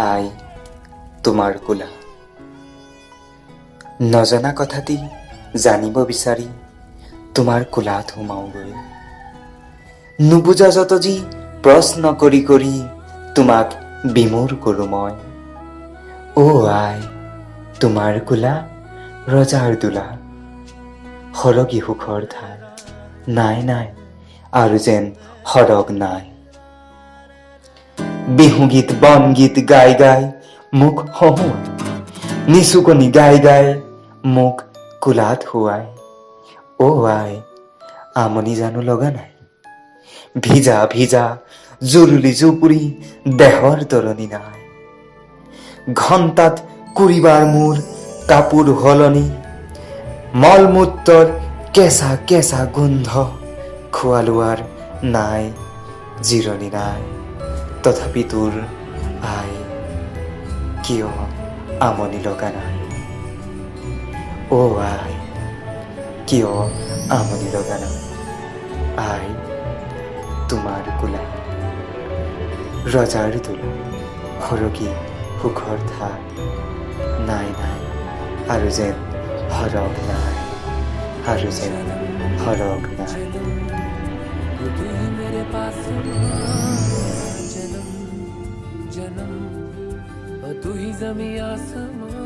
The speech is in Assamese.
আই তোমাৰ কোলা নজনা কথাটি জানিব বিচাৰি তোমাৰ কোলাত সোমাওগৈ। নুবুজা যত যি প্ৰশ্ন কৰি কৰি তোমাক বিমূৰ কৰোঁ মই। আই তোমাৰ কোলা ৰজাৰ দোলা, সৰগী সুখৰ ঠাই নাই নাই আৰু যেন সৰগ নাই। বিহুগীত বনগীত গাই গাই মোক হহুৱাই, নিচুকনি গাই গাই মোক কোলাত শুৱাই। আই আমনি জানো লগা নাই? ভিজা ভিজা জুৰুলি জুপুৰি দেহৰ তৰণি নাই। ঘণ্টাত কুৰিবাৰ মোৰ কাপোৰ সলনি, মলমূত্ৰৰ কেঁচা কেঁচা গোন্ধ, খোৱা লোৱাৰ নাই জিৰণি নাই। তথাপি তোৰ আই কিয় আমনি লগা নাই? আই কিয় আমনি লগা নাই? আই তোমাৰ কোলা ৰজাৰ দোলা, সৰগী সুখৰ ঠাই নাই নাই আৰু যেন সৰগ নাই, আৰু যেন সৰগ নাই। तू ही मेरे पास जन्म जन्म, और तू ही ज़मीं आसमां।